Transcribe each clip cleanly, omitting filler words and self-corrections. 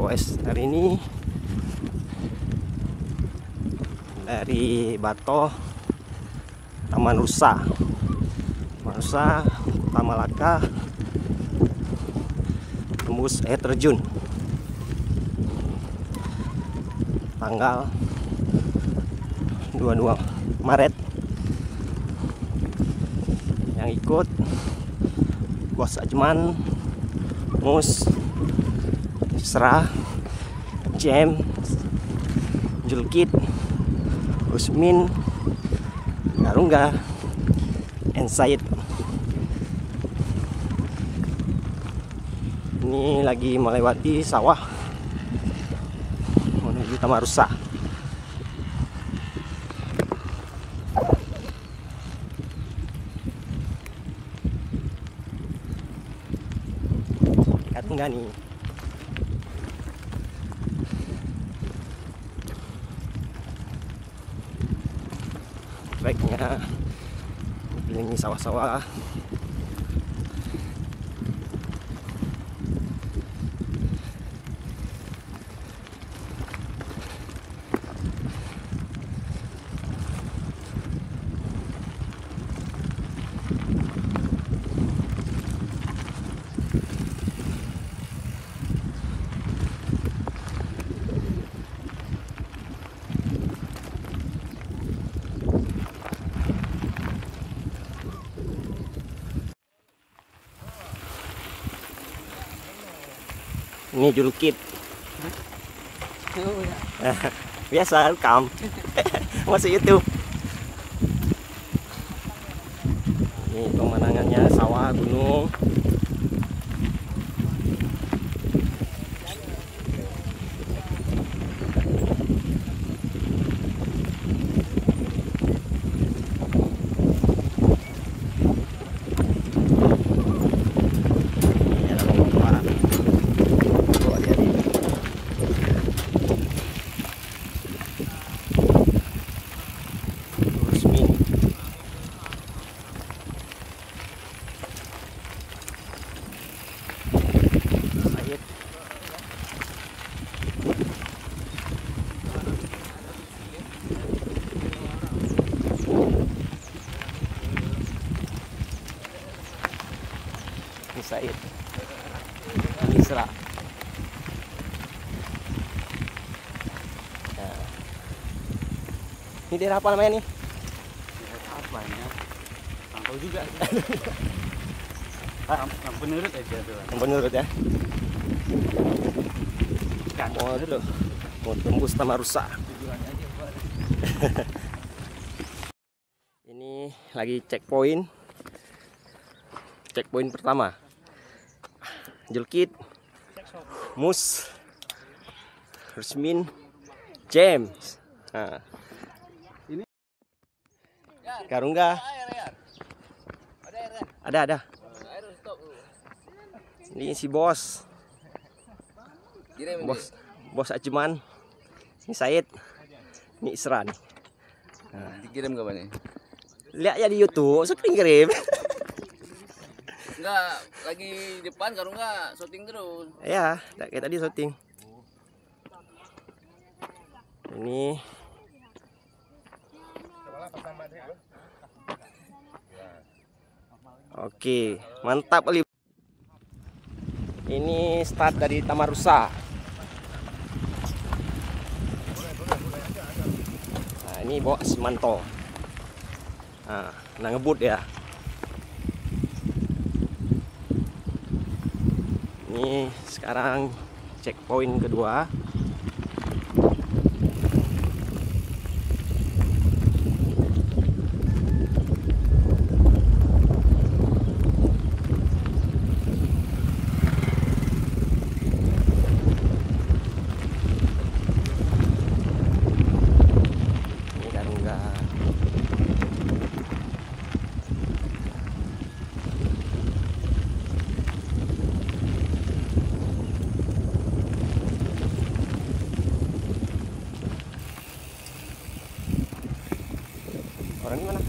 GoS hari ini dari Bato, Taman Rusa, Kota Malaka, tembus air terjun tanggal 22 Maret. Yang ikut Bos Ajman, Mus, Isra, James, Julkit, Usmin, Garungga, and Said. Ini lagi melewati sawah menuju Taman Rusa. Dekat enggak nih? Treknya ini sawah-sawah. Ini Julkit. Biasa rekam. Masuk YouTube. Ini pemandangannya sawah, gunung. Said, Isra. Nah. Ini daerah apa namanya nih? Apa ya? Nggak tahu juga. Penurut aja tuh. Penurut ya. Oh itu, mau tembus Taman Rusa. Ini lagi checkpoint pertama. Julkit, Mus, Rusmin, James. Nah. Ini Garungga. Ada. Ini si Bos. Bos Ajman. Ini Said. Ini Isra nih. Nah, dikirim ke mana? Lihat ya di YouTube, sering kirim. Enggak, lagi depan kalau enggak syuting terus. Ya, kayak tadi syuting. Ini oke, mantap kali. Ini start dari Taman Rusa. Nah, ini bawa Semanto. Nah, ngebut ya. Ini sekarang checkpoint kedua. Ini Garungga. Orang ini mana?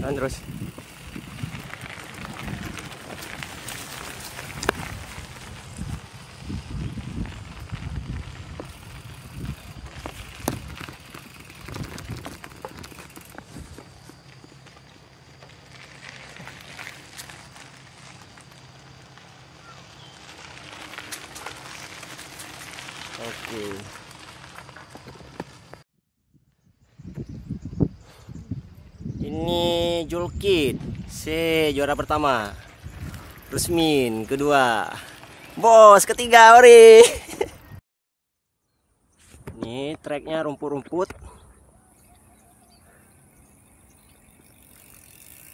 Jalan terus. Oke. Ini Julkit, juara pertama. Rusmin kedua. Bos ketiga, ori. Ini treknya rumput-rumput.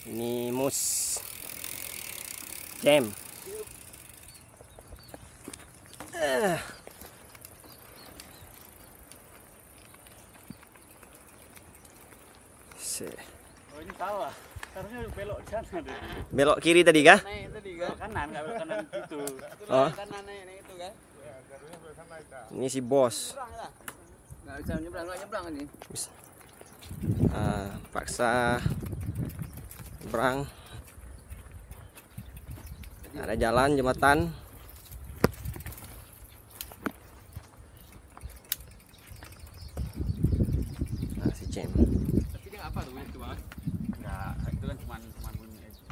Ini mus. Jam. Oh ini salah. Harusnya belok di sana deh. Belok kiri tadi kah? Naik tadi kan. Belok kanan, nggak belok kanan gitu. Oh. Kanan naik itu kan. Ini si bos. Nggak bisa nyebrang ini. Paksa nyebrang. Ada jalan jembatan. Nah, si Cem. Tapi dia apa tuh itu bang? Nggak, itu kan cuma bunyi aja.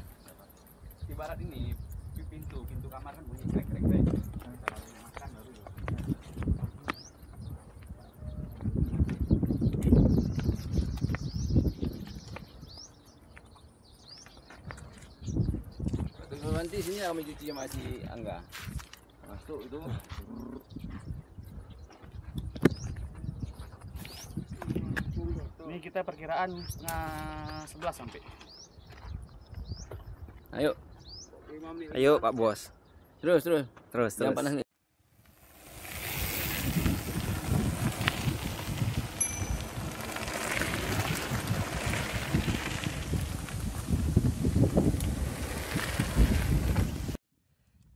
Ibarat ini pintu kamar kan bunyi krek. Makan baru. Nanti sini kami cuci sama si Angga. Masuk itu. Ini kita perkiraan setengah 11 sampai. Ayo. Ayo Pak Bos. Terus. Terus. Panas nih.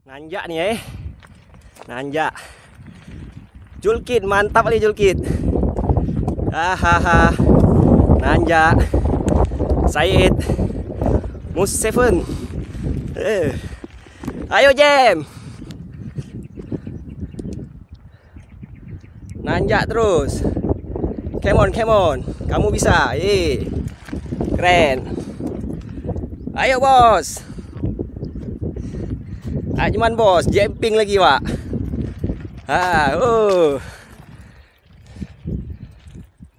Nanjak nih Nanjak. Julkit mantap kali Julkit. Hahaha. Nanjak. Said. Mus 7. Ayo Jam. Nanjak terus. Come on. Kamu bisa. Keren. Ayo bos. Cuman bos, jumping lagi Pak.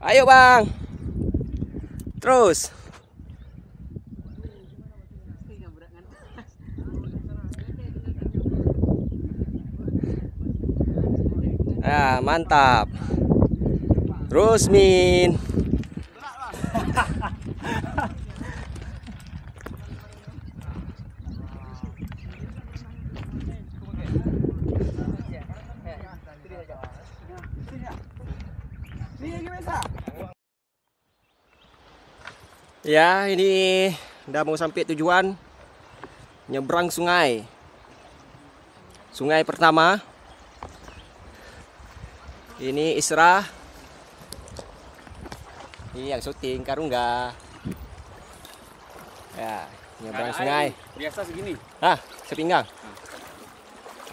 Ayo bang. Terus. Mantap. Terus Min. Ya, ini udah mau sampai tujuan. Nyebrang sungai. Sungai pertama. Ini Isra. Ini yang syuting Karungga. Ya, nyebrang sungai. Biasa segini. Sepinggang.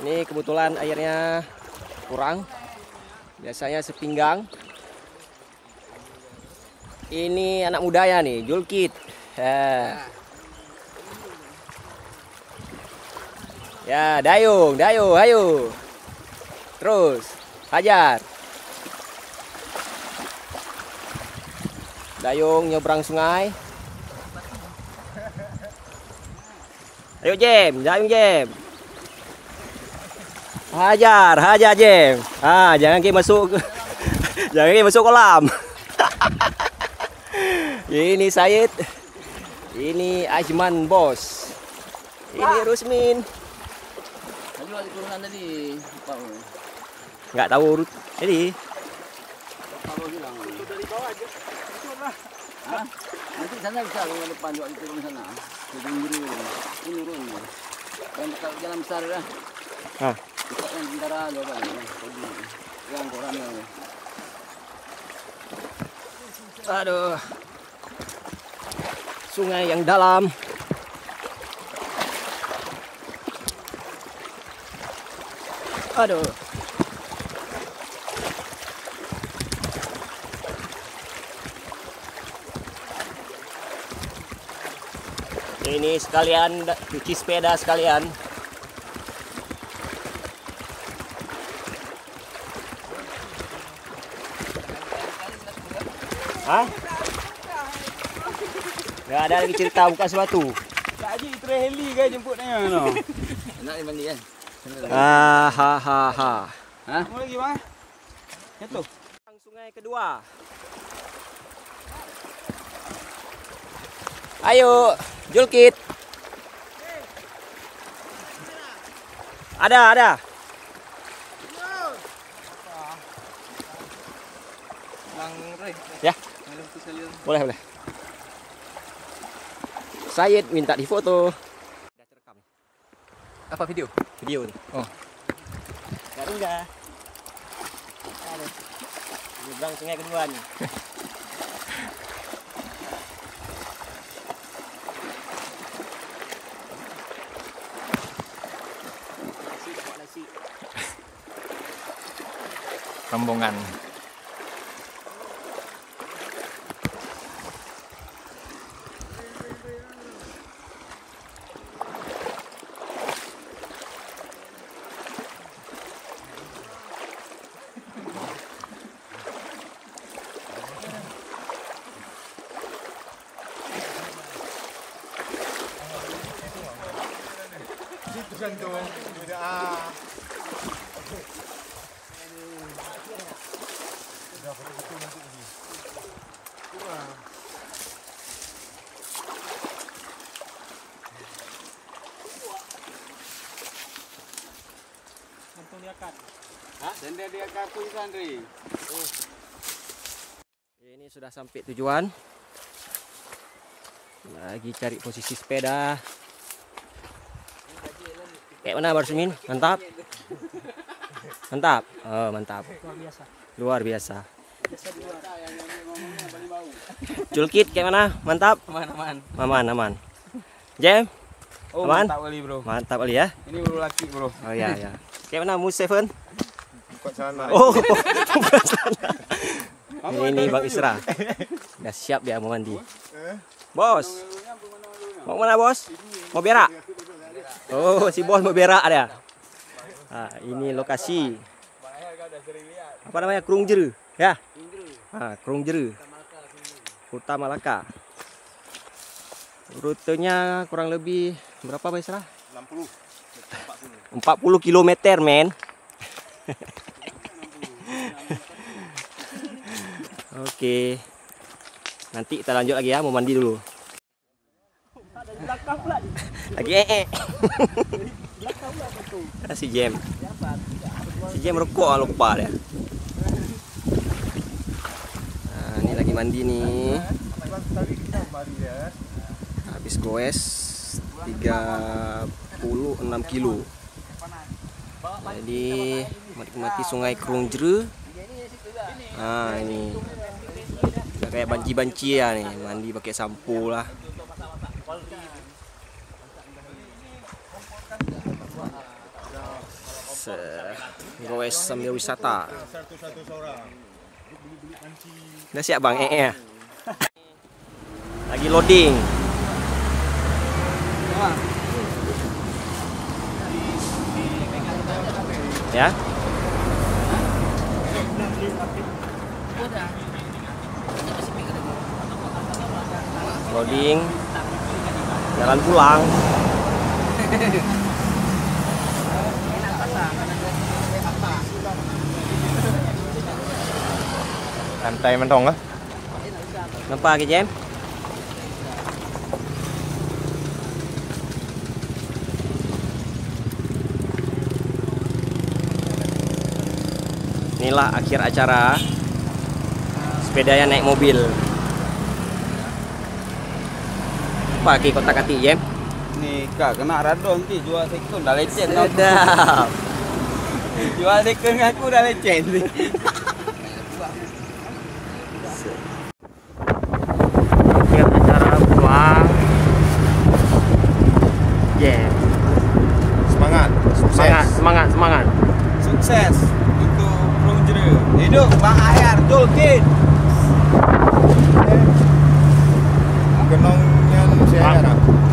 Ini kebetulan airnya kurang. Biasanya sepinggang. Ini anak mudanya nih, Julkit. Ya, dayung, ayo. Terus, hajar. Dayung nyebrang sungai. Ayo Jam, dayung Jam. Hajar Jam. Jangan ke masuk kolam. Ini Said. Ini Ajman bos. Ini Rusmin. Tadi waktu turunan tadi, Pak. Nggak tahu jadi. Kalau bilang dari bawah aja. Nanti sana bisa kalau depan waktu turun sana. Turun biru. Ini turun. Dan kalau jalan besar dah. Kita yang tentara dua kali. Yang korannya. Aduh. sungai yang dalam. Aduh. Ini sekalian cuci sepeda sekalian. Hah? Gak ada lagi cerita buka sepatu. Tak je heli kan jemputnya no. Nak dia mandi kan? Ha ha ha. Ha? Mau lagi bang? Itu. Sungai kedua. Ayo, Julkit. Ada. Ya. Boleh. Syed minta difoto. Sudah terekam. Apa video? Video ni. Oh. Udah. Ada. Nyebrang sungai kedua ni. Rombongan. Sender dia kapu Sandri. Ini sudah sampai tujuan. Lagi cari posisi sepeda. Kayak mana Barsumin? Mantap. Mantap. Oh, mantap. Luar biasa. Julkit kayak mana? Mantap. Aman. Jam? Oh, aman? mantap kali bro. Mantap kali ya. Ini baru laki bro. Oh ya. Kayak mana Mus Seven? Sana. Oh, ini Bang Isra. Dah siap dia mau mandi. Bos. Mau mana bos? Mau berak? Oh, si bos mau berak ada. Ini lokasi. Apa namanya? Krung Jeru, ya? Krung Jeru. Kota Malaka. Rutenya kurang lebih berapa Bang Isra? 40 km, men. Oke. Nanti kita lanjut lagi ya, mau mandi dulu. Lagi Si Jem rokok lupa dia. Nah, ini lagi mandi nih. Habis goes 36 kilo. Jadi menikmati sungai Krung Jeru. Ini kayak banci-banci ya nih, mandi pakai sampo lah. Goes sambil wisata. Udah siap Bang ya? Lagi loading. Ya. Loading. Jalan pulang. Santai mentong lah. Nampak ke Jem? Inilah akhir acara. Sepedanya naik mobil. Pakai kotak-katik Jem. Nih kak kena radon nanti jual sekon dah lecet. Sedap. Jual sekon aku dah lecet. Akhir acara pulang. Saya kan.